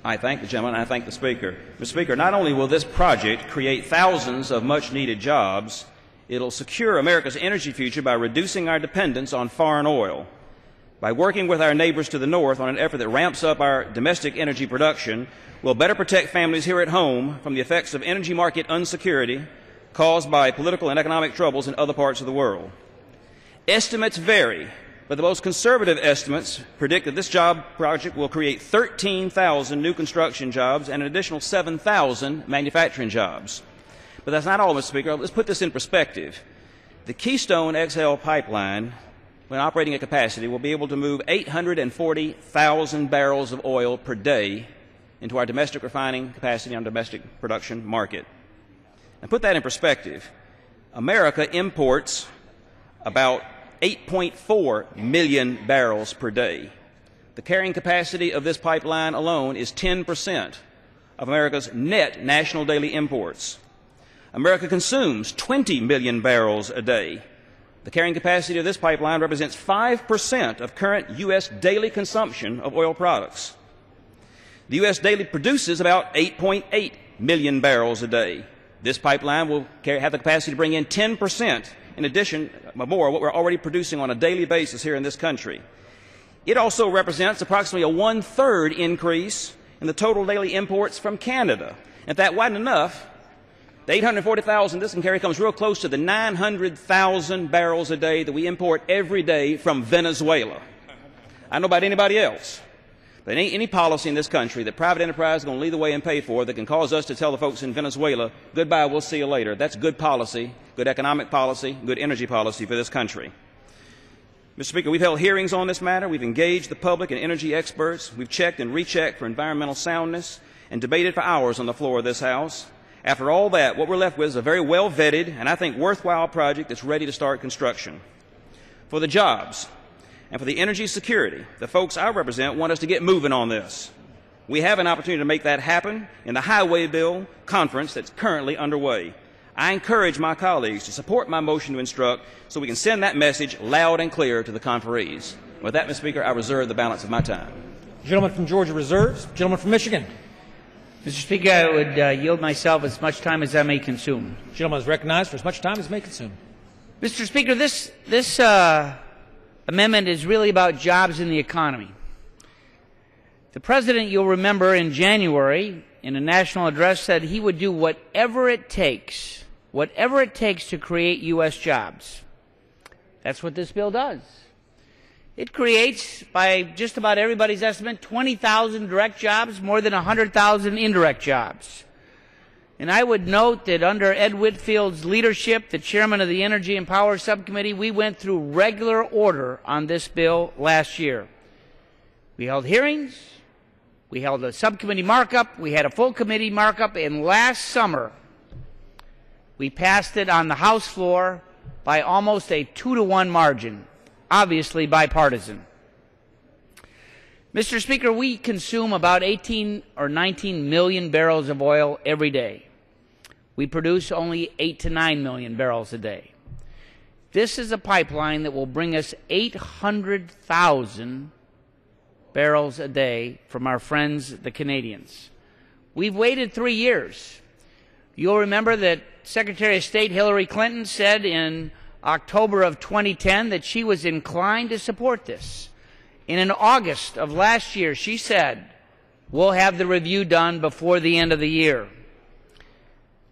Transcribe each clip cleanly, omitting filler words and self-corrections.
I thank the gentleman and I thank the Speaker. Mr. Speaker, not only will this project create thousands of much-needed jobs, it'll secure America's energy future by reducing our dependence on foreign oil. By working with our neighbors to the north on an effort that ramps up our domestic energy production, we'll better protect families here at home from the effects of energy market insecurity caused by political and economic troubles in other parts of the world. Estimates vary, but the most conservative estimates predict that this job project will create 13,000 new construction jobs and an additional 7,000 manufacturing jobs. But that's not all, Mr. Speaker. Let's put this in perspective. The Keystone XL pipeline, when operating at capacity, will be able to move 840,000 barrels of oil per day into our domestic refining capacity on domestic production market. And put that in perspective. America imports about 8.4 million barrels per day. The carrying capacity of this pipeline alone is 10% of America's net national daily imports. America consumes 20 million barrels a day. The carrying capacity of this pipeline represents 5% of current U.S. daily consumption of oil products. The U.S. daily produces about 8.8 million barrels a day. This pipeline will have the capacity to bring in 10%, in addition, more, what we're already producing on a daily basis here in this country. It also represents approximately a one-third increase in the total daily imports from Canada. And if that wasn't enough, the 840,000 this can carry comes real close to the 900,000 barrels a day that we import every day from Venezuela. I don't know about anybody else, but any policy in this country that private enterprise is going to lead the way and pay for that can cause us to tell the folks in Venezuela, goodbye, we'll see you later. That's good policy, good economic policy, good energy policy for this country. Mr. Speaker, we've held hearings on this matter. We've engaged the public and energy experts. We've checked and rechecked for environmental soundness and debated for hours on the floor of this House. After all that, what we're left with is a very well-vetted and I think worthwhile project that's ready to start construction. For the jobs and for the energy security, the folks I represent want us to get moving on this. We have an opportunity to make that happen in the Highway Bill conference that's currently underway. I encourage my colleagues to support my motion to instruct so we can send that message loud and clear to the conferees. With that, Mr. Speaker, I reserve the balance of my time. The gentleman from Georgia reserves. The gentleman from Michigan. Mr. Speaker, I would yield myself as much time as I may consume. The gentleman is recognized for as much time as may consume. Mr. Speaker, this amendment is really about jobs in the economy. The President, you'll remember, in January, in a national address, said he would do whatever it takes to create U.S. jobs. That's what this bill does. It creates, by just about everybody's estimate, 20,000 direct jobs, more than 100,000 indirect jobs. And I would note that under Ed Whitfield's leadership, the chairman of the Energy and Power Subcommittee, we went through regular order on this bill last year. We held hearings, we held a subcommittee markup, we had a full committee markup, and last summer we passed it on the House floor by almost a 2-to-1 margin, obviously bipartisan. Mr. Speaker, we consume about 18 or 19 million barrels of oil every day. We produce only 8 to 9 million barrels a day. This is a pipeline that will bring us 800,000 barrels a day from our friends, the Canadians. We've waited 3 years. You'll remember that Secretary of State Hillary Clinton said in October of 2010 that she was inclined to support this. And in August of last year, she said, we'll have the review done before the end of the year.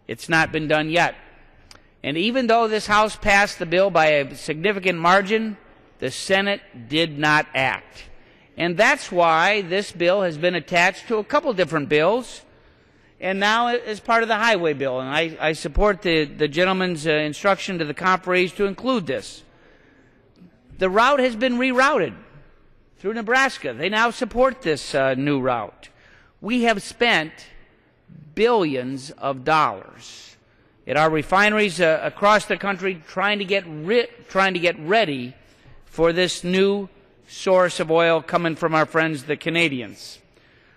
It's not been done yet. And even though this House passed the bill by a significant margin, the Senate did not act. And that's why this bill has been attached to a couple different bills, and now as part of the highway bill. And I support the gentleman's instruction to the conferees to include this. The route has been rerouted through Nebraska. They now support this new route. We have spent billions of dollars at our refineries across the country trying to get ready for this new source of oil coming from our friends, the Canadians.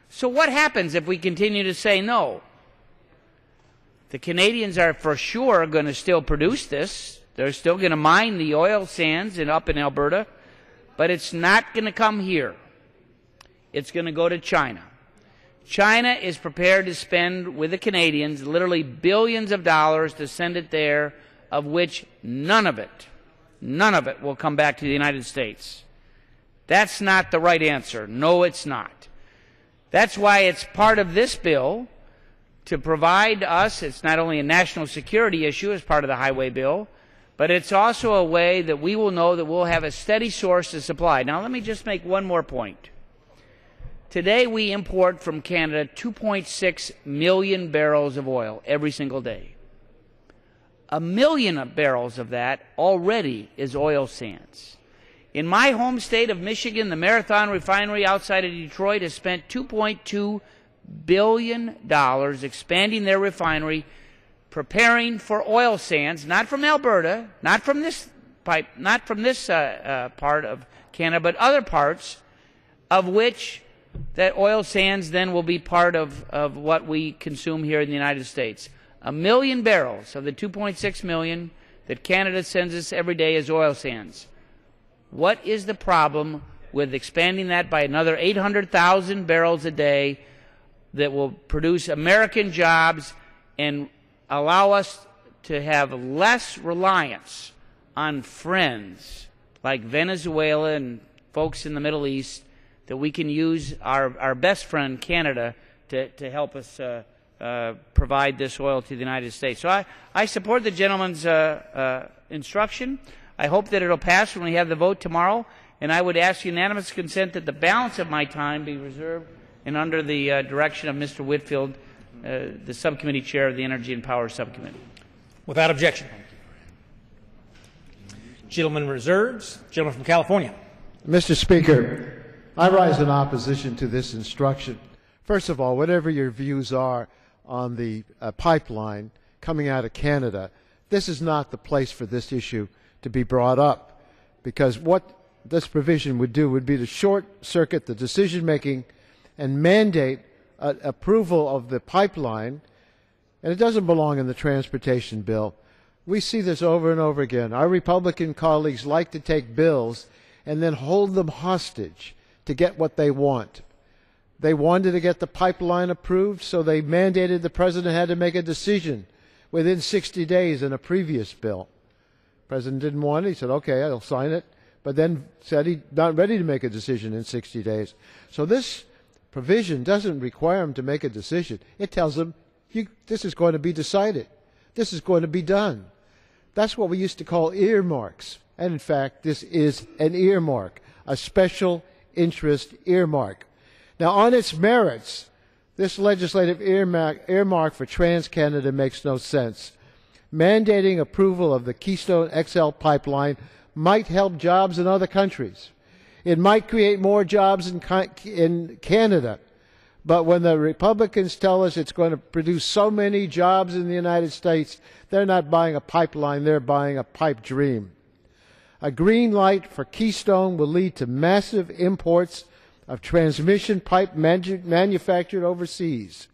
So what happens if we continue to say no? The Canadians are for sure going to still produce this. They're still going to mine the oil sands up in Alberta, but it's not going to come here. It's going to go to China. China is prepared to spend with the Canadians literally billions of dollars to send it there, of which none of it will come back to the United States. That's not the right answer. No, it's not. That's why it's part of this bill to provide us, it's not only a national security issue as part of the highway bill, but it's also a way that we will know that we'll have a steady source of supply. Now, let me just make one more point. Today, we import from Canada 2.6 million barrels of oil every single day. 1 million barrels of that already is oil sands. In my home state of Michigan, the Marathon Refinery outside of Detroit has spent $2.2 billion expanding their refinery, preparing for oil sands, not from Alberta, not from this pipe, not from this part of Canada, but other parts, of which that oil sands then will be part of what we consume here in the United States. 1 million barrels of the 2.6 million that Canada sends us every day is oil sands. What is the problem with expanding that by another 800,000 barrels a day that will produce American jobs and allow us to have less reliance on friends like Venezuela and folks in the Middle East, that we can use our best friend, Canada, to help us provide this oil to the United States. So I support the gentleman's instruction. I hope that it'll pass when we have the vote tomorrow, and I would ask unanimous consent that the balance of my time be reserved and under the direction of Mr. Whitfield, the subcommittee chair of the Energy and Power Subcommittee. Without objection. Gentleman reserves. Gentleman from California. Mr. Speaker, I rise in opposition to this instruction. First of all, whatever your views are on the pipeline coming out of Canada, this is not the place for this issue to be brought up, because what this provision would do would be to short-circuit the decision-making and mandate approval of the pipeline, and it doesn't belong in the transportation bill. We see this over and over again. Our Republican colleagues like to take bills and then hold them hostage to get what they want. They wanted to get the pipeline approved, so they mandated the president had to make a decision within 60 days in a previous bill. The president didn't want it. He said, okay, I'll sign it, but then said he's not ready to make a decision in 60 days. So this provision doesn't require him to make a decision. It tells him, this is going to be decided. This is going to be done. That's what we used to call earmarks. And in fact, this is an earmark, a special interest earmark. Now, on its merits, this legislative earmark for TransCanada makes no sense. Mandating approval of the Keystone XL pipeline might help jobs in other countries. It might create more jobs in Canada. But when the Republicans tell us it's going to produce so many jobs in the United States, they're not buying a pipeline, they're buying a pipe dream. A green light for Keystone will lead to massive imports of transmission pipe manufactured overseas.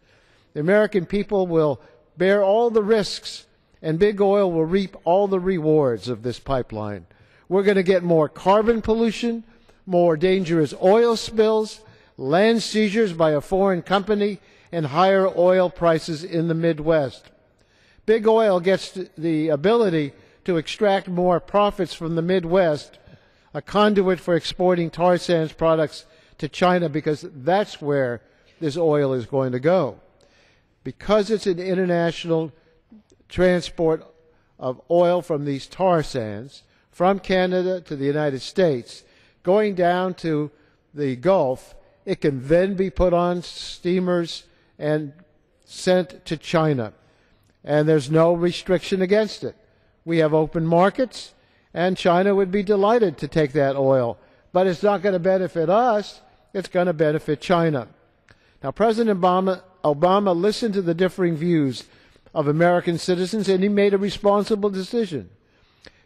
The American people will bear all the risks, and Big Oil will reap all the rewards of this pipeline. We're going to get more carbon pollution, more dangerous oil spills, land seizures by a foreign company, and higher oil prices in the Midwest. Big Oil gets the ability to extract more profits from the Midwest, a conduit for exporting tar sands products to China, because that's where this oil is going to go. Because it's an international transport of oil from these tar sands from Canada to the United States, going down to the Gulf, it can then be put on steamers and sent to China. And there's no restriction against it. We have open markets, and China would be delighted to take that oil. But it's not going to benefit us. It's going to benefit China. Now, President Obama listened to the differing views of American citizens, and he made a responsible decision.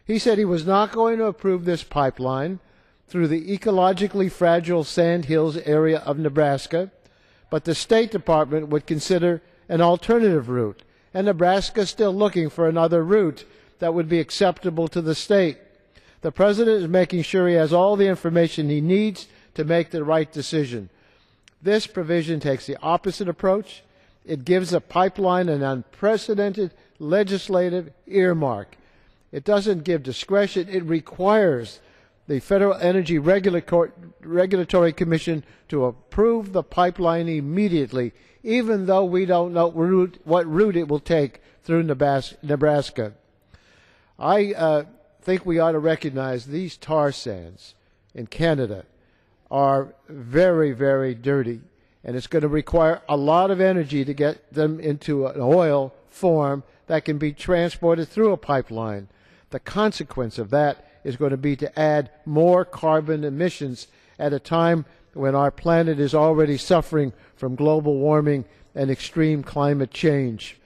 He said he was not going to approve this pipeline through the ecologically fragile Sand Hills area of Nebraska, but the State Department would consider an alternative route, and Nebraska is still looking for another route that would be acceptable to the state. The President is making sure he has all the information he needs to make the right decision. This provision takes the opposite approach. It gives a pipeline an unprecedented legislative earmark. It doesn't give discretion. It requires the Federal Energy Regulatory Commission to approve the pipeline immediately, even though we don't know what route it will take through Nebraska. I think we ought to recognize these tar sands in Canada are very, very dirty, and it's going to require a lot of energy to get them into an oil form that can be transported through a pipeline. The consequence of that is going to be to add more carbon emissions at a time when our planet is already suffering from global warming and extreme climate change.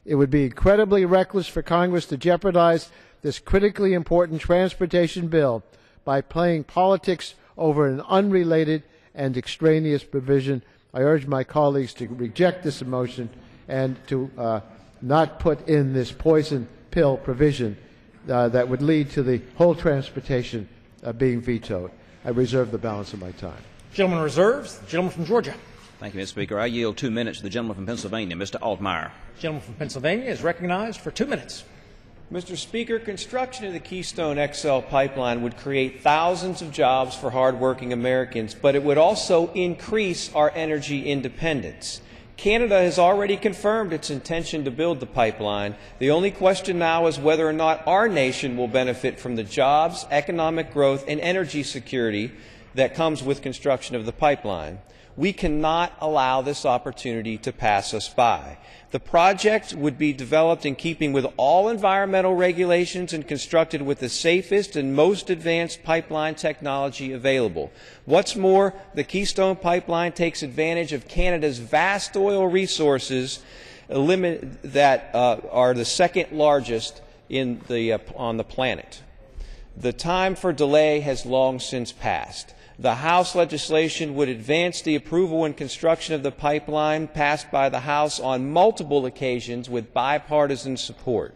It would be incredibly reckless for Congress to jeopardize this critically important transportation bill by playing politics over an unrelated and extraneous provision. I urge my colleagues to reject this motion and to not put in this poison pill provision that would lead to the whole transportation being vetoed. I reserve the balance of my time. Gentleman reserves. The gentleman from Georgia. Thank you, Mr. Speaker. I yield 2 minutes to the gentleman from Pennsylvania, Mr. Altmaier. The gentleman from Pennsylvania is recognized for 2 minutes. Mr. Speaker, construction of the Keystone XL pipeline would create thousands of jobs for hardworking Americans, but it would also increase our energy independence. Canada has already confirmed its intention to build the pipeline. The only question now is whether or not our nation will benefit from the jobs, economic growth, and energy security that comes with construction of the pipeline. We cannot allow this opportunity to pass us by. The project would be developed in keeping with all environmental regulations and constructed with the safest and most advanced pipeline technology available. What's more, the Keystone pipeline takes advantage of Canada's vast oil resources that are the second largest on the planet. The time for delay has long since passed. The House legislation would advance the approval and construction of the pipeline passed by the House on multiple occasions with bipartisan support.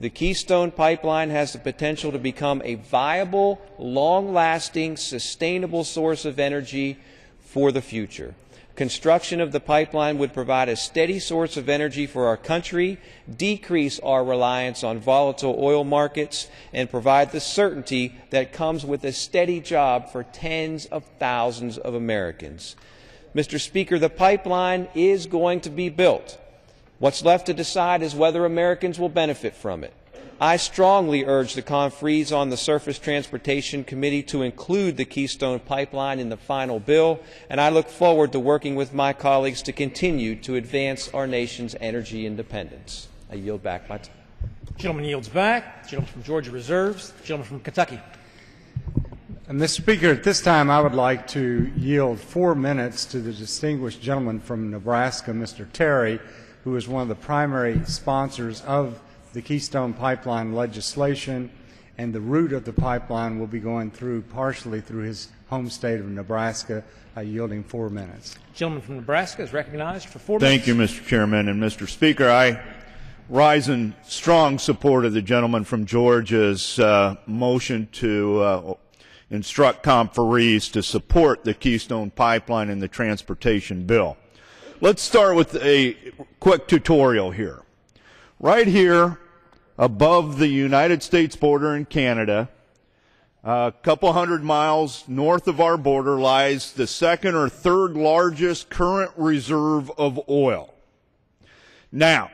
The Keystone pipeline has the potential to become a viable, long-lasting, sustainable source of energy for the future. Construction of the pipeline would provide a steady source of energy for our country, decrease our reliance on volatile oil markets, and provide the certainty that comes with a steady job for tens of thousands of Americans. Mr. Speaker, the pipeline is going to be built. What's left to decide is whether Americans will benefit from it. I strongly urge the conferees on the Surface Transportation Committee to include the Keystone Pipeline in the final bill, and I look forward to working with my colleagues to continue to advance our nation's energy independence. I yield back my time. Gentleman yields back. Gentleman from Georgia reserves. Gentleman from Kentucky. Mr. Speaker, at this time I would like to yield 4 minutes to the distinguished gentleman from Nebraska, Mr. Terry, who is one of the primary sponsors of the Keystone Pipeline legislation, and the route of the pipeline will be going partially through his home state of Nebraska, yielding 4 minutes. Gentleman from Nebraska is recognized for 4 minutes. Thank you, Mr. Chairman. And Mr. Speaker, I rise in strong support of the gentleman from Georgia's motion to instruct conferees to support the Keystone Pipeline and the transportation bill. Let's start with a quick tutorial here. Right here, above the United States border in Canada, a couple hundred miles north of our border, lies the second or third largest current reserve of oil. Now,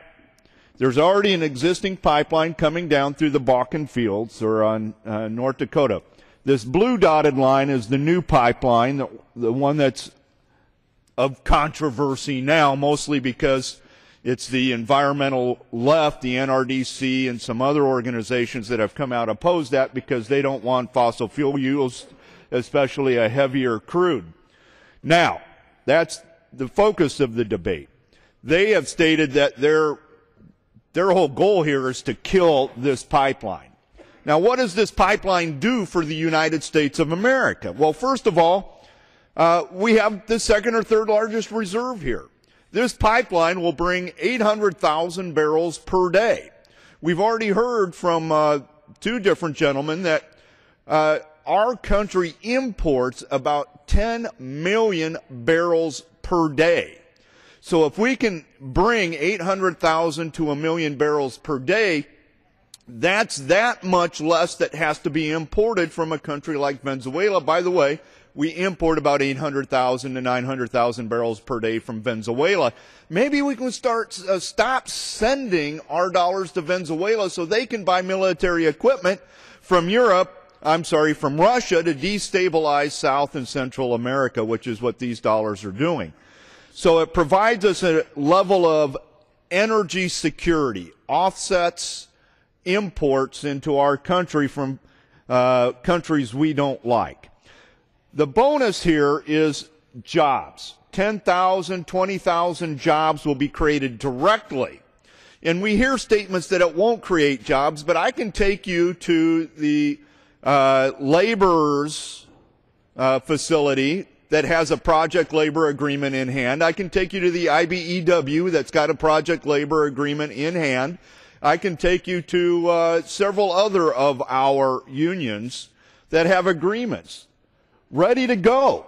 there's already an existing pipeline coming down through the Bakken fields, or on North Dakota. This blue dotted line is the new pipeline, the one that's of controversy now, mostly because it's the environmental left, the NRDC, and some other organizations that have come out opposed that because they don't want fossil fuel use, especially a heavier crude. Now, that's the focus of the debate. They have stated that their whole goal here is to kill this pipeline. Now, what does this pipeline do for the United States of America? Well, first of all, we have the second or third largest reserve here. This pipeline will bring 800,000 barrels per day. We've already heard from 2 different gentlemen that our country imports about 10 million barrels per day. So if we can bring 800,000 to 1 million barrels per day, that's that much less that has to be imported from a country like Venezuela. By the way, we import about 800,000 to 900,000 barrels per day from Venezuela. Maybe we can stop sending our dollars to Venezuela so they can buy military equipment from from Russia to destabilize South and Central America, which is what these dollars are doing. So it provides us a level of energy security, offsets imports into our country from countries we don't like. The bonus here is jobs. 10,000, 20,000 jobs will be created directly. And we hear statements that it won't create jobs, but I can take you to the laborers facility that has a project labor agreement in hand. I can take you to the IBEW that's got a project labor agreement in hand. I can take you to several other of our unions that have agreements ready to go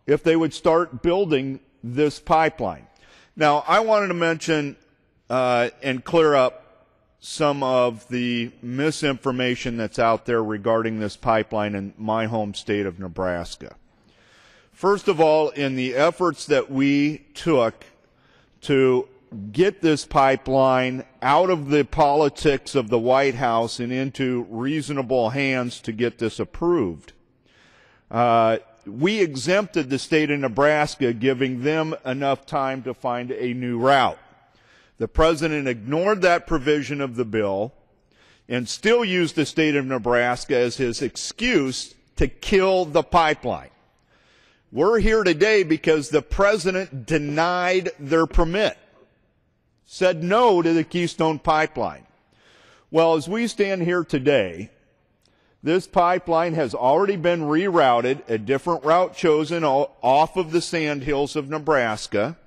if they would start building this pipeline. Now, I wanted to mention and clear up some of the misinformation that's out there regarding this pipeline in my home state of Nebraska. First of all, in the efforts that we took to get this pipeline out of the politics of the White House and into reasonable hands to get this approved, we exempted the state of Nebraska, giving them enough time to find a new route. The president ignored that provision of the bill and still used the state of Nebraska as his excuse to kill the pipeline. We're here today because the president denied their permit, said no to the Keystone pipeline. Well, as we stand here today, this pipeline has already been rerouted, a different route chosen off of the sandhills of Nebraska.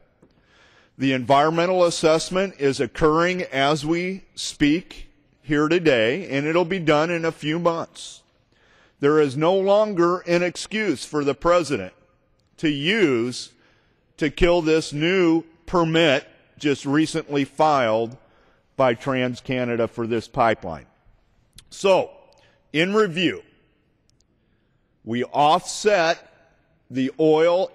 The environmental assessment is occurring as we speak here today, and it'll be done in a few months. There is no longer an excuse for the president to use to kill this new permit just recently filed by TransCanada for this pipeline. So, in review, we offset the oil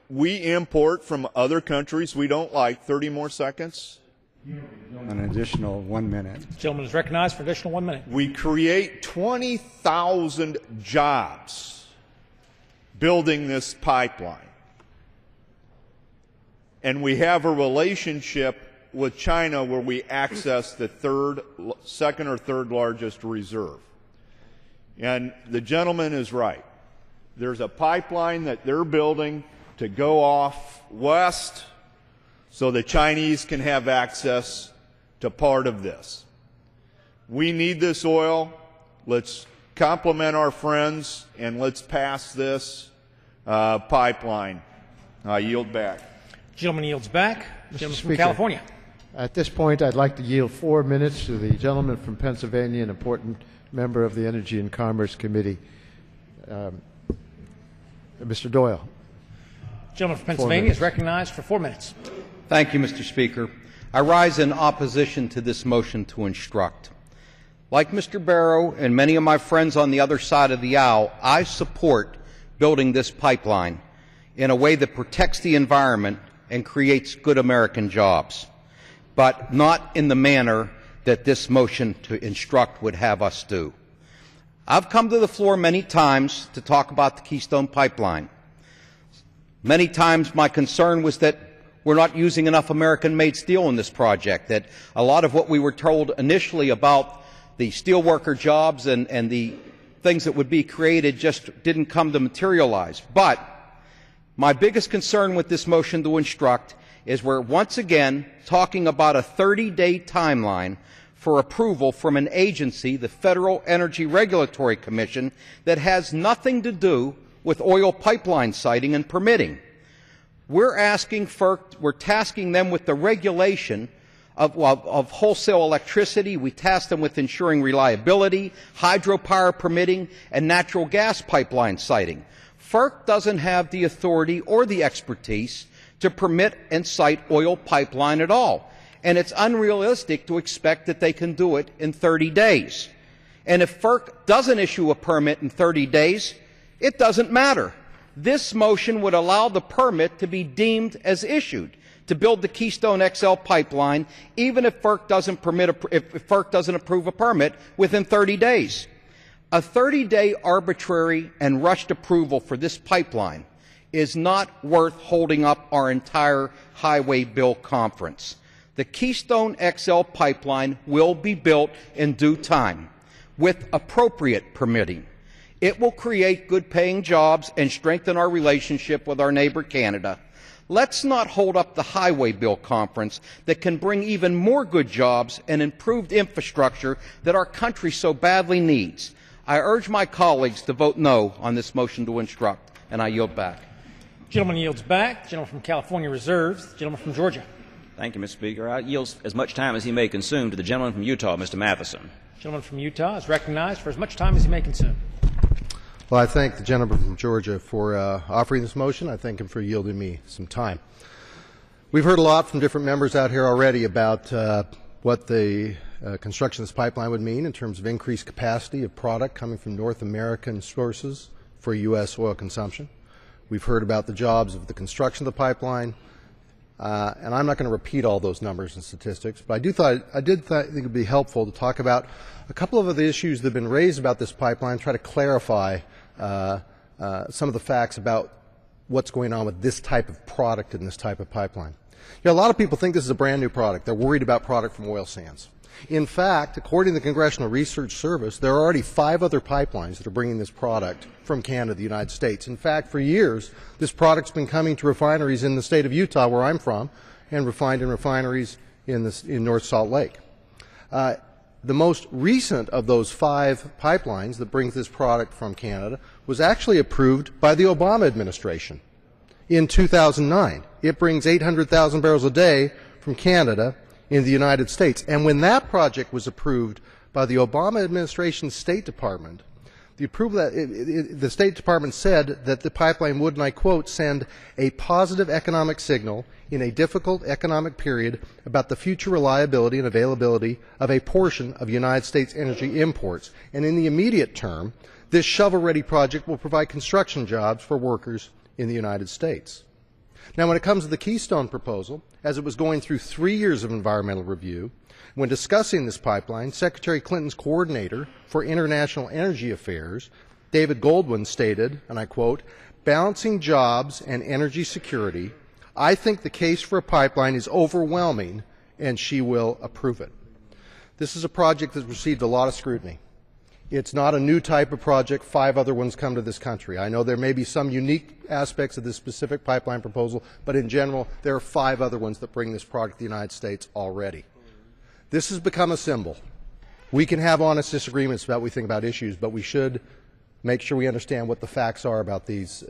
we import from other countries we don't like. 30 more seconds. An additional 1 minute. The gentleman is recognized for additional 1 minute. We create 20,000 jobs building this pipeline. And we have a relationship with China where we access the second or third largest reserve. And the gentleman is right. There's a pipeline that they're building to go off west so the Chinese can have access to part of this. We need this oil. Let's compliment our friends and let's pass this pipeline. I yield back. Gentleman yields back. Gentleman from Speaker, California. At this point, I'd like to yield 4 minutes to the gentleman from Pennsylvania, an important member of the Energy and Commerce Committee, Mr. Doyle. Gentleman from Pennsylvania is recognized for 4 minutes. Thank you, Mr. Speaker. I rise in opposition to this motion to instruct. Like Mr. Barrow and many of my friends on the other side of the aisle, I support building this pipeline in a way that protects the environment and creates good American jobs, but not in the manner that this motion to instruct would have us do. I've come to the floor many times to talk about the Keystone Pipeline. Many times my concern was that we're not using enough American-made steel in this project, that a lot of what we were told initially about the steelworker jobs and the things that would be created just didn't come to materialize. But my biggest concern with this motion to instruct is we're once again talking about a 30-day timeline for approval from an agency, the Federal Energy Regulatory Commission, that has nothing to do with oil pipeline siting and permitting. We're asking FERC, we're tasking them with the regulation of wholesale electricity. We task them with ensuring reliability, hydropower permitting, and natural gas pipeline siting. FERC doesn't have the authority or the expertise to permit and cite oil pipeline at all. And it's unrealistic to expect that they can do it in 30 days. And if FERC doesn't issue a permit in 30 days, it doesn't matter. This motion would allow the permit to be deemed as issued to build the Keystone XL pipeline, even if FERC doesn't approve a permit within 30 days. A 30-day arbitrary and rushed approval for this pipeline is not worth holding up our entire highway bill conference. The Keystone XL pipeline will be built in due time with appropriate permitting. It will create good-paying jobs and strengthen our relationship with our neighbor Canada. Let's not hold up the highway bill conference that can bring even more good jobs and improved infrastructure that our country so badly needs. I urge my colleagues to vote no on this motion to instruct, and I yield back. Gentleman yields back. Gentleman from California reserves. Gentleman from Georgia. Thank you, Mr. Speaker. I yield as much time as he may consume to the gentleman from Utah, Mr. Matheson. Gentleman from Utah is recognized for as much time as he may consume. Well, I thank the gentleman from Georgia for offering this motion. I thank him for yielding me some time. We've heard a lot from different members out here already about what the construction of this pipeline would mean in terms of increased capacity of product coming from North American sources for U.S. oil consumption. We've heard about the jobs of the construction of the pipeline, and I'm not going to repeat all those numbers and statistics, but I did think it would be helpful to talk about a couple of the issues that have been raised about this pipeline, try to clarify some of the facts about what's going on with this type of product and this type of pipeline. You know, a lot of people think this is a brand new product. They're worried about product from oil sands. In fact, according to the Congressional Research Service, there are already 5 other pipelines that are bringing this product from Canada to the United States. In fact, for years, this product's been coming to refineries in the state of Utah, where I'm from, and refined in refineries in North Salt Lake. The most recent of those 5 pipelines that brings this product from Canada was actually approved by the Obama administration in 2009. It brings 800,000 barrels a day from Canada in the United States. And when that project was approved by the Obama administration State Department, the State Department said that the pipeline would, and I quote, send a positive economic signal in a difficult economic period about the future reliability and availability of a portion of United States energy imports. And in the immediate term, this shovel-ready project will provide construction jobs for workers in the United States. Now, when it comes to the Keystone proposal, as it was going through 3 years of environmental review, when discussing this pipeline, Secretary Clinton's coordinator for international energy affairs, David Goldwyn, stated, and I quote, "Balancing jobs and energy security, I think the case for a pipeline is overwhelming, and she will approve it." This is a project that's received a lot of scrutiny. It's not a new type of project. 5 other ones come to this country. I know there may be some unique aspects of this specific pipeline proposal, but in general, there are 5 other ones that bring this product to the United States already. This has become a symbol. We can have honest disagreements about what we think about issues, but we should make sure we understand what the facts are about this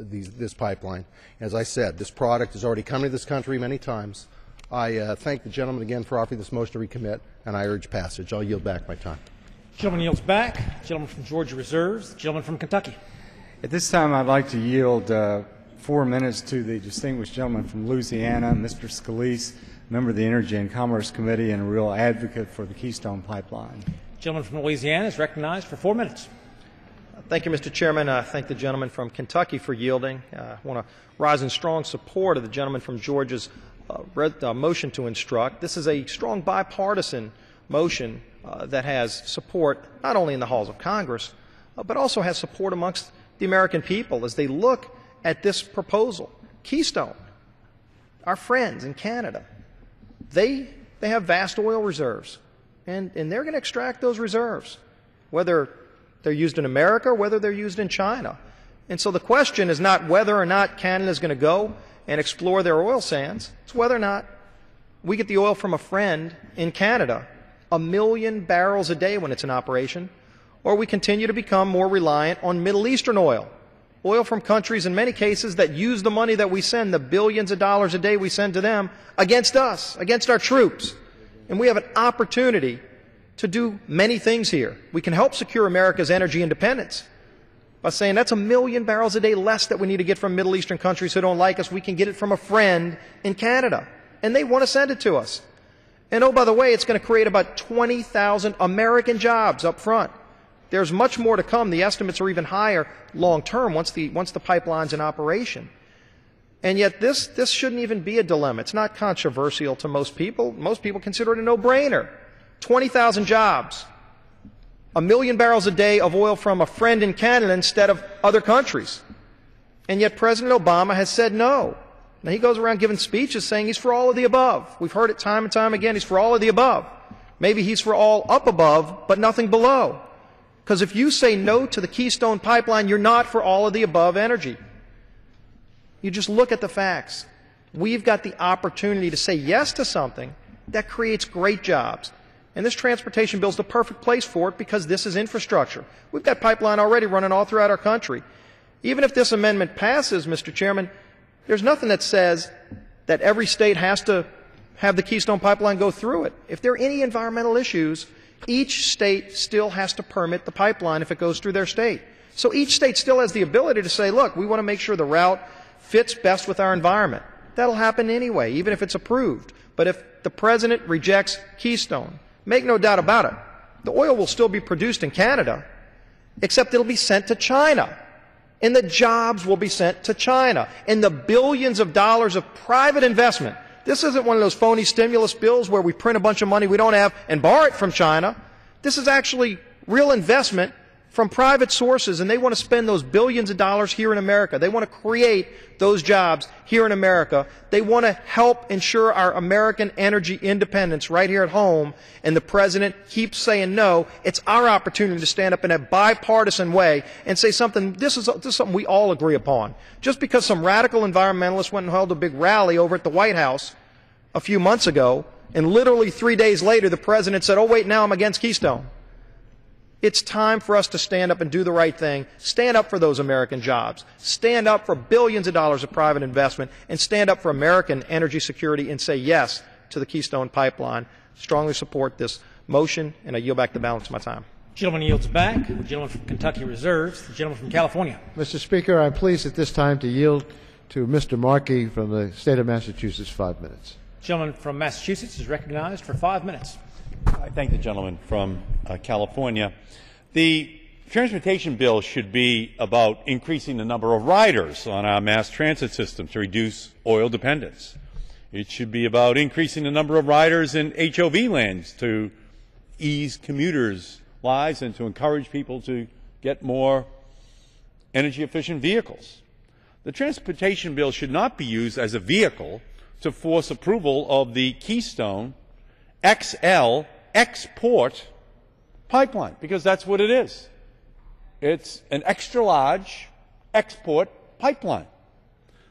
pipeline. As I said, this product has already come to this country many times. I thank the gentleman again for offering this motion to recommit, and I urge passage. I'll yield back my time. Gentleman yields back. Gentleman from Georgia reserves. Gentleman from Kentucky. At this time, I'd like to yield 4 minutes to the distinguished gentleman from Louisiana, Mr. Scalise, member of the Energy and Commerce Committee and a real advocate for the Keystone Pipeline. Gentleman from Louisiana is recognized for 4 minutes. Thank you, Mr. Chairman. I thank the gentleman from Kentucky for yielding. I want to rise in strong support of the gentleman from Georgia's motion to instruct. This is a strong bipartisan motion that has support not only in the halls of Congress, but also has support amongst the American people as they look at this proposal. Keystone, our friends in Canada, they have vast oil reserves, and they're going to extract those reserves, whether they're used in America or whether they're used in China. And so the question is not whether or not Canada is going to go and explore their oil sands. It's whether or not we get the oil from a friend in Canada, 1 million barrels a day when it's in operation, or we continue to become more reliant on Middle Eastern oil, oil from countries in many cases that use the money that we send, the billions of dollars a day we send to them, against us, against our troops. And we have an opportunity to do many things here. We can help secure America's energy independence by saying that's 1 million barrels a day less that we need to get from Middle Eastern countries who don't like us. We can get it from a friend in Canada. And they want to send it to us. And oh, by the way, it's going to create about 20,000 American jobs up front. There's much more to come. The estimates are even higher long term once the pipeline's in operation. And yet this shouldn't even be a dilemma. It's not controversial to most people. Most people consider it a no-brainer. 20,000 jobs. 1 million barrels a day of oil from a friend in Canada instead of other countries. And yet President Obama has said no. Now he goes around giving speeches saying he's for all of the above. We've heard it time and time again. He's for all of the above. Maybe he's for all up above, but nothing below. Because if you say no to the Keystone pipeline, you're not for all of the above energy. You just look at the facts. We've got the opportunity to say yes to something that creates great jobs. And this transportation bill is the perfect place for it because this is infrastructure. We've got pipeline already running all throughout our country. Even if this amendment passes, Mr. Chairman, there's nothing that says that every state has to have the Keystone pipeline go through it. If there are any environmental issues, each state still has to permit the pipeline if it goes through their state. So each state still has the ability to say, look, we want to make sure the route fits best with our environment. That'll happen anyway, even if it's approved. But if the President rejects Keystone, make no doubt about it, the oil will still be produced in Canada, except it'll be sent to China. And the jobs will be sent to China. And the billions of dollars of private investment. This isn't one of those phony stimulus bills where we print a bunch of money we don't have and borrow it from China. This is actually real investment from private sources, and they want to spend those billions of dollars here in America. They want to create those jobs here in America. They want to help ensure our American energy independence right here at home, and the President keeps saying no. It's our opportunity to stand up in a bipartisan way and say something, this is something we all agree upon. Just because some radical environmentalists went and held a big rally over at the White House a few months ago, and literally 3 days later the President said, oh wait, now I'm against Keystone. It's time for us to stand up and do the right thing, stand up for those American jobs, stand up for billions of dollars of private investment, and stand up for American energy security and say yes to the Keystone pipeline. Strongly support this motion, and I yield back the balance of my time. Gentleman yields back. The gentleman from Kentucky reserves. The gentleman from California. Mr. Speaker, I'm pleased at this time to yield to Mr. Markey from the state of Massachusetts 5 minutes. The gentleman from Massachusetts is recognized for 5 minutes. I thank the gentleman from California. The transportation bill should be about increasing the number of riders on our mass transit system to reduce oil dependence. It should be about increasing the number of riders in HOV lanes to ease commuters' lives and to encourage people to get more energy-efficient vehicles. The transportation bill should not be used as a vehicle to force approval of the Keystone XL export pipeline, because that's what it is. It's an extra-large export pipeline.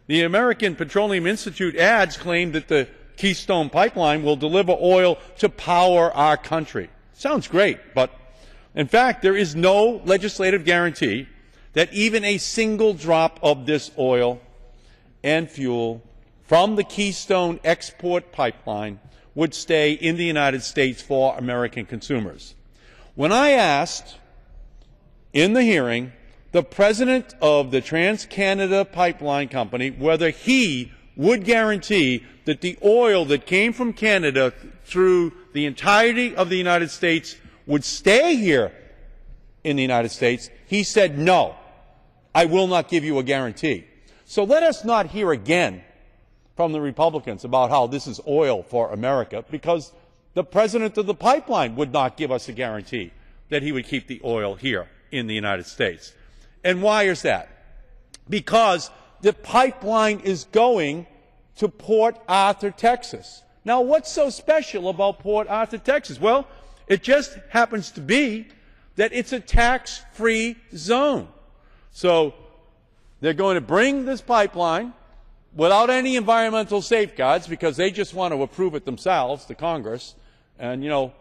The American Petroleum Institute ads claim that the Keystone pipeline will deliver oil to power our country. Sounds great, but in fact, there is no legislative guarantee that even a single drop of this oil and fuel from the Keystone export pipeline would stay in the United States for American consumers. When I asked in the hearing the president of the TransCanada Pipeline Company whether he would guarantee that the oil that came from Canada through the entirety of the United States would stay here in the United States, he said, no, I will not give you a guarantee. So let us not hear again from the Republicans about how this is oil for America, because the president of the pipeline would not give us a guarantee that he would keep the oil here in the United States. And why is that? Because the pipeline is going to Port Arthur, Texas. Now, what's so special about Port Arthur, Texas? Well, it just happens to be that it's a tax-free zone. So they're going to bring this pipeline without any environmental safeguards because they just want to approve it themselves, the Congress. And, you know,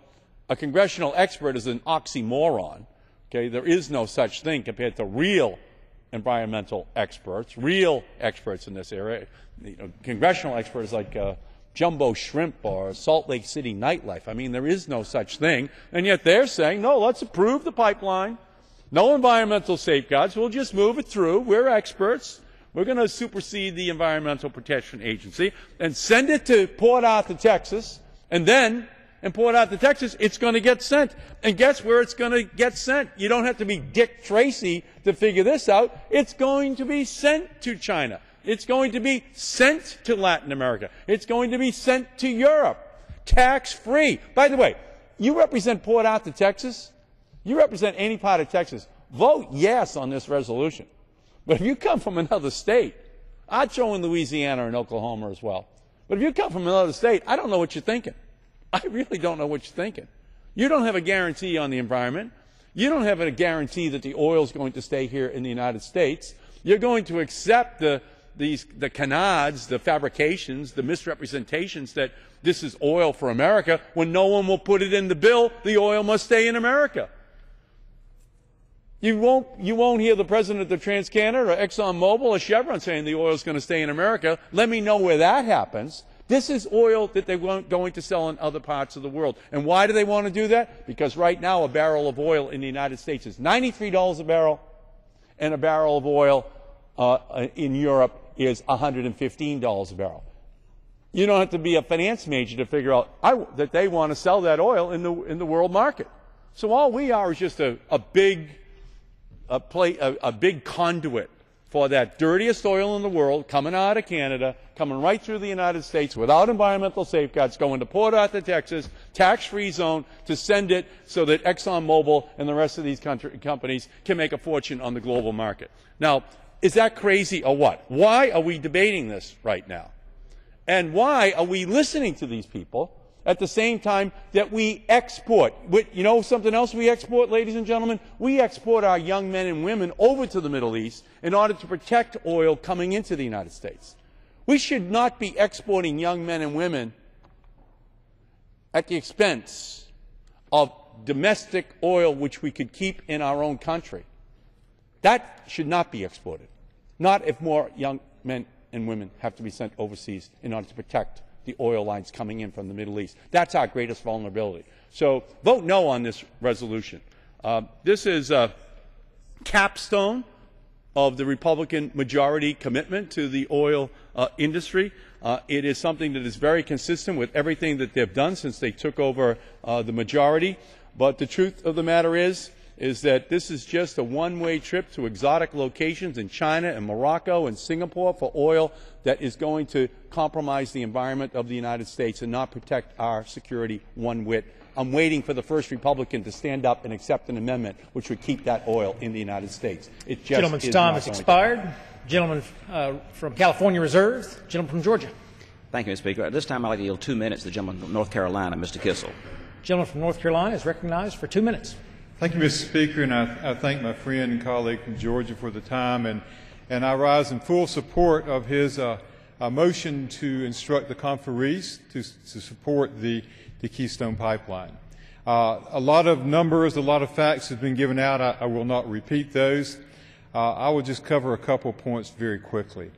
a congressional expert is an oxymoron. Okay? There is no such thing compared to real environmental experts, real experts in this area. You know, congressional experts like Jumbo Shrimp or Salt Lake City Nightlife. I mean, there is no such thing. And yet they're saying, no, let's approve the pipeline. No environmental safeguards. We'll just move it through. We're experts. We're going to supersede the Environmental Protection Agency and send it to Port Arthur, Texas, and then in Port Arthur, Texas, it's going to get sent. And guess where it's going to get sent? You don't have to be Dick Tracy to figure this out. It's going to be sent to China. It's going to be sent to Latin America. It's going to be sent to Europe, tax-free. By the way, you represent Port Arthur, Texas. You represent any part of Texas. Vote yes on this resolution. But if you come from another state, I'd throw in Louisiana and Oklahoma as well. But if you come from another state, I don't know what you're thinking. I really don't know what you're thinking. You don't have a guarantee on the environment. You don't have a guarantee that the oil is going to stay here in the United States. You're going to accept the canards, the fabrications, the misrepresentations that this is oil for America when no one will put it in the bill. The oil must stay in America. You won't hear the president of TransCanada or ExxonMobil or Chevron saying the oil is going to stay in America. Let me know where that happens. This is oil that they're going to sell in other parts of the world. And why do they want to do that? Because right now a barrel of oil in the United States is $93 a barrel, and a barrel of oil in Europe is $115 a barrel. You don't have to be a finance major to figure out that they want to sell that oil in the world market. So all we are is just a big conduit for that dirtiest oil in the world coming out of Canada, coming right through the United States without environmental safeguards, going to Port Arthur, Texas, tax-free zone, to send it so that ExxonMobil and the rest of these companies can make a fortune on the global market. Now, is that crazy or what? Why are we debating this right now? And why are we listening to these people at the same time that we export? You know something else we export, ladies and gentlemen? We export our young men and women over to the Middle East in order to protect oil coming into the United States. We should not be exporting young men and women at the expense of domestic oil which we could keep in our own country. That should not be exported. Not if more young men and women have to be sent overseas in order to protect the oil lines coming in from the Middle East. That's our greatest vulnerability. So vote no on this resolution. This is a capstone of the Republican majority commitment to the oil industry. It is something that is very consistent with everything that they've done since they took over the majority. But the truth of the matter is that this is just a one-way trip to exotic locations in China and Morocco and Singapore for oil that is going to compromise the environment of the United States and not protect our security one whit. I'm waiting for the first Republican to stand up and accept an amendment which would keep that oil in the United States. It just Gentleman's is time not has going to expired. happen. Gentleman from California reserves. Gentleman from Georgia. Thank you, Mr. Speaker. At this time, I'd like to yield 2 minutes to the gentleman from North Carolina, Mr. Kissel. Gentleman from North Carolina is recognized for 2 minutes. Thank you, Mr. Speaker, and I thank my friend and colleague from Georgia for the time, and I rise in full support of his motion to instruct the conferees to support the Keystone Pipeline. A lot of numbers, a lot of facts have been given out. I will not repeat those. I will just cover a couple points very quickly.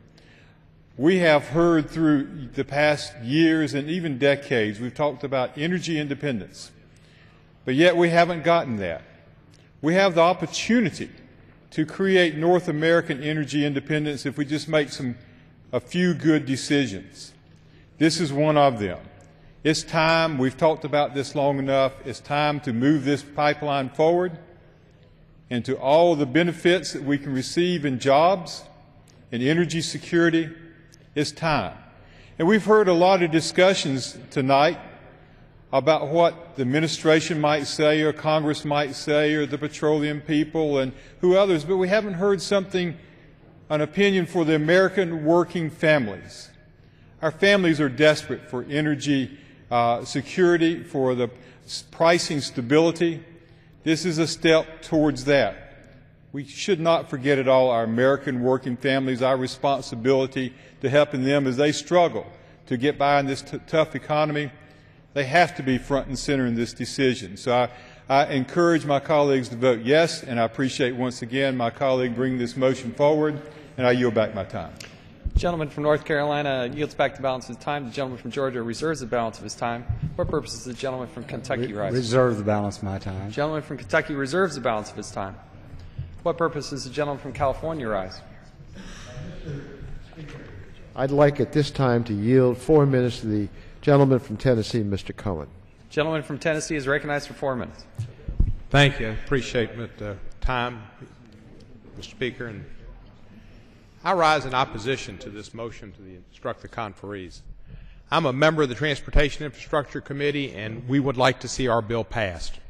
We have heard through the past years and even decades, we've talked about energy independence, but yet we haven't gotten that. We have the opportunity to create North American energy independence if we just make a few good decisions. This is one of them. It's time, we've talked about this long enough, it's time to move this pipeline forward into all the benefits that we can receive in jobs, in energy security. It's time. And we've heard a lot of discussions tonight about what the administration might say or Congress might say or the petroleum people and who others, but we haven't heard an opinion for the American working families. Our families are desperate for energy security, for the pricing stability. This is a step towards that. We should not forget at all our American working families, our responsibility to helping them as they struggle to get by in this tough economy. They have to be front and center in this decision. So I encourage my colleagues to vote yes, and I appreciate once again my colleague bringing this motion forward, and I yield back my time. The gentleman from North Carolina yields back the balance of his time. The gentleman from Georgia reserves the balance of his time. For purposes, the gentleman from Kentucky rise. Reserve the balance of my time. The gentleman from Kentucky reserves the balance of his time. What purpose does the gentleman from California rise? I'd like at this time to yield 4 minutes to the gentleman from Tennessee, Mr. Cohen. Gentleman from Tennessee is recognized for 4 minutes. Thank you. I appreciate the time, Mr. Speaker. And I rise in opposition to this motion to instruct the conferees. I'm a member of the Transportation Infrastructure Committee, and we would like to see our bill passed.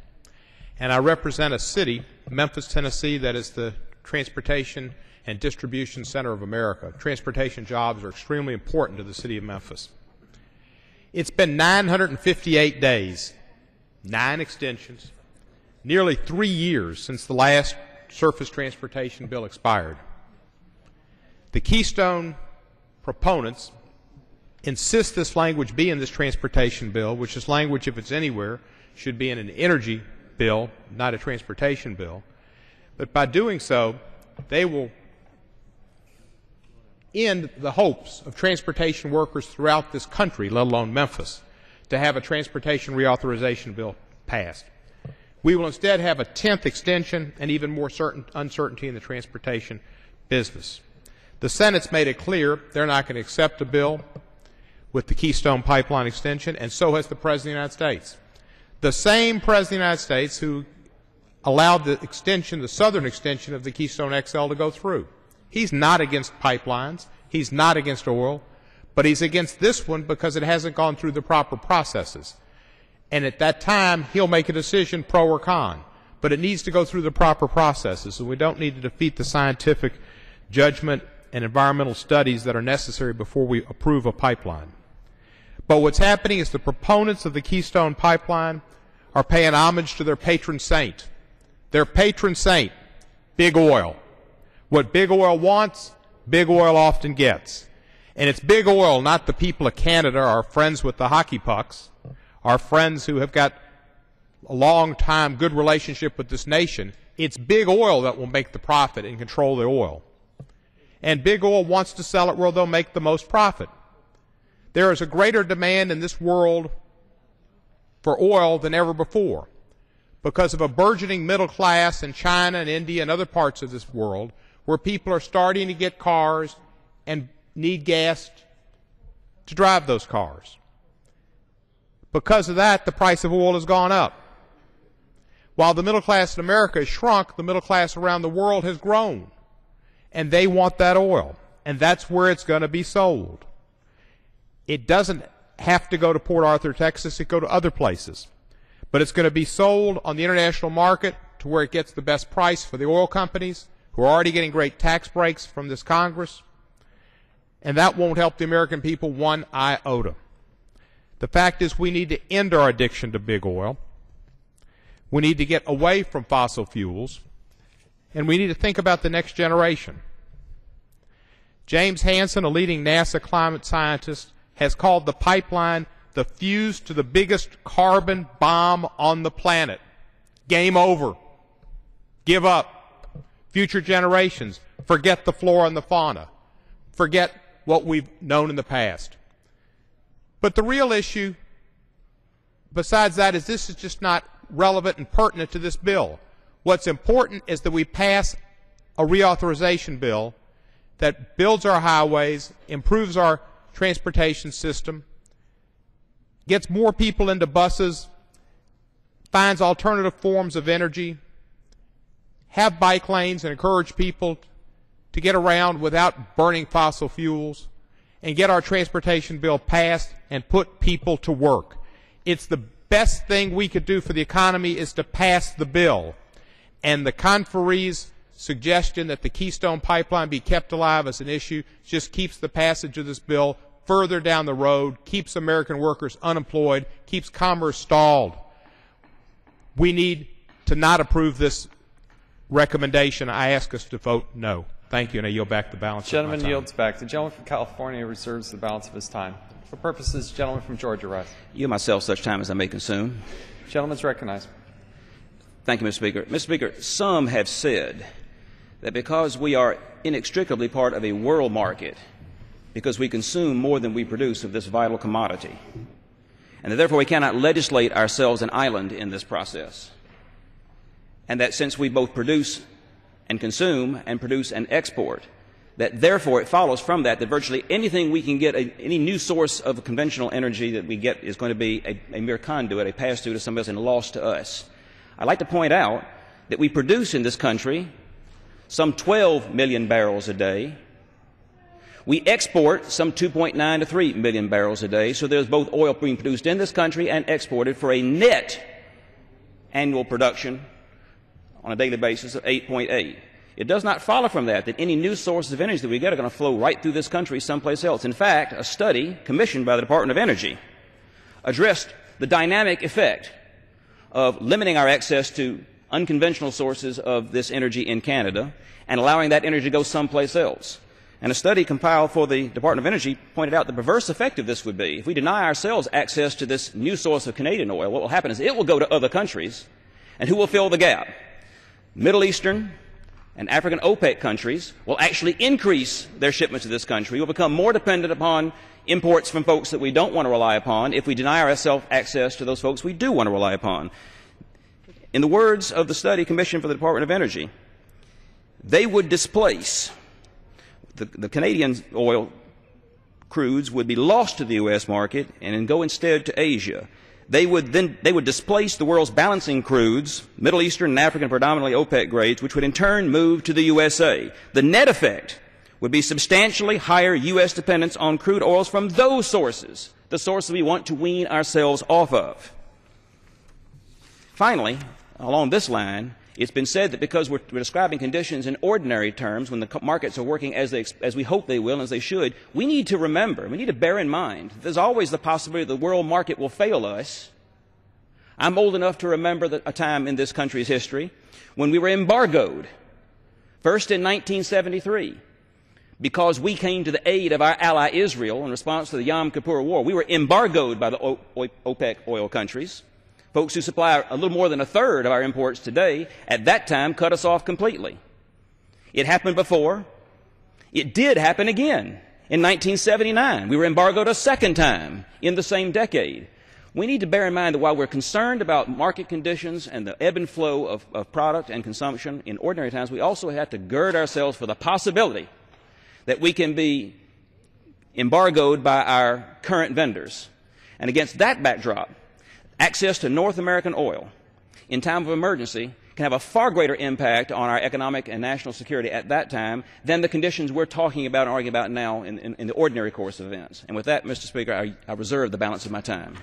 And I represent a city, Memphis, Tennessee, that is the transportation and distribution center of America. Transportation jobs are extremely important to the city of Memphis. It's been 958 days, 9 extensions, nearly 3 years since the last surface transportation bill expired. The Keystone proponents insist this language be in this transportation bill, which is language, if it's anywhere, should be in an energy bill, not a transportation bill. But by doing so, they will end the hopes of transportation workers throughout this country, let alone Memphis, to have a transportation reauthorization bill passed. We will instead have a 10th extension and even more uncertainty in the transportation business. The Senate's made it clear they're not going to accept a bill with the Keystone Pipeline extension, and so has the President of the United States. The same President of the United States who allowed the extension, the southern extension of the Keystone XL to go through. He's not against pipelines. He's not against oil. But he's against this one because it hasn't gone through the proper processes. And at that time, he'll make a decision pro or con. But it needs to go through the proper processes, and we don't need to defeat the scientific judgment and environmental studies that are necessary before we approve a pipeline. But what's happening is the proponents of the Keystone Pipeline are paying homage to their patron saint. Their patron saint, big oil. What big oil wants, big oil often gets. And it's big oil, not the people of Canada, our friends with the hockey pucks, our friends who have got a long time good relationship with this nation. It's big oil that will make the profit and control the oil. And big oil wants to sell it where they'll make the most profit. There is a greater demand in this world for oil than ever before because of a burgeoning middle class in China and India and other parts of this world where people are starting to get cars and need gas to drive those cars. Because of that, the price of oil has gone up. While the middle class in America has shrunk, the middle class around the world has grown. And they want that oil. And that's where it's going to be sold. It doesn't have to go to Port Arthur, Texas. It go to other places. But it's going to be sold on the international market to where it gets the best price for the oil companies, who are already getting great tax breaks from this Congress. And that won't help the American people one iota. The fact is we need to end our addiction to big oil. We need to get away from fossil fuels. And we need to think about the next generation. James Hansen, a leading NASA climate scientist, has called the pipeline the fuse to the biggest carbon bomb on the planet. Game over. Give up. Future generations, forget the flora and the fauna. Forget what we've known in the past. But the real issue, besides that, is this is just not relevant and pertinent to this bill. What's important is that we pass a reauthorization bill that builds our highways, improves our transportation system, gets more people into buses, finds alternative forms of energy, have bike lanes and encourage people to get around without burning fossil fuels, and get our transportation bill passed and put people to work. It's the best thing we could do for the economy is to pass the bill. And the conferee's suggestion that the Keystone Pipeline be kept alive as an issue just keeps the passage of this bill further down the road, keeps American workers unemployed, keeps commerce stalled. We need to not approve this recommendation. I ask us to vote no. Thank you, and I yield back the balance of my time. Gentleman yields back. The gentleman from California reserves the balance of his time. For purposes, gentleman from Georgia rise. Yield myself such time as I may consume. Gentleman's recognized. Thank you, Mr. Speaker. Mr. Speaker, some have said that because we are inextricably part of a world market, because we consume more than we produce of this vital commodity, and that therefore we cannot legislate ourselves an island in this process, and that since we both produce and consume and produce and export, that therefore it follows from that that virtually anything we can get, any new source of conventional energy that we get is going to be a mere conduit, a pass-through to somebody else and lost to us. I'd like to point out that we produce in this country some 12 million barrels a day. We export some 2.9 to 3 million barrels a day, so there's both oil being produced in this country and exported for a net annual production on a daily basis of 8.8. It does not follow from that that any new sources of energy that we get are going to flow right through this country someplace else. In fact, a study commissioned by the Department of Energy addressed the dynamic effect of limiting our access to unconventional sources of this energy in Canada and allowing that energy to go someplace else. And a study compiled for the Department of Energy pointed out the perverse effect of this would be if we deny ourselves access to this new source of Canadian oil, what will happen is it will go to other countries, and who will fill the gap? Middle Eastern and African OPEC countries will actually increase their shipments to this country. We'll become more dependent upon imports from folks that we don't want to rely upon if we deny ourselves access to those folks we do want to rely upon. In the words of the study commissioned for the Department of Energy, they would displace the Canadian oil crudes would be lost to the U.S. market and go instead to Asia. They would displace the world's balancing crudes, Middle Eastern and African predominantly OPEC grades, which would in turn move to the USA. The net effect would be substantially higher U.S. dependence on crude oils from those sources, the sources we want to wean ourselves off of. Finally, along this line, it's been said that because we're describing conditions in ordinary terms, when the markets are working as we hope they will and as they should, we need to remember, we need to bear in mind, there's always the possibility the world market will fail us. I'm old enough to remember a time in this country's history when we were embargoed, first in 1973, because we came to the aid of our ally Israel in response to the Yom Kippur War. We were embargoed by the OPEC oil countries. Folks who supply a little more than a third of our imports today, at that time, cut us off completely. It happened before. It did happen again in 1979. We were embargoed a second time in the same decade. We need to bear in mind that while we're concerned about market conditions and the ebb and flow of product and consumption in ordinary times, we also have to gird ourselves for the possibility that we can be embargoed by our current vendors. And against that backdrop, access to North American oil in time of emergency can have a far greater impact on our economic and national security at that time than the conditions we're talking about and arguing about now in the ordinary course of events. And with that, Mr. Speaker, I reserve the balance of my time.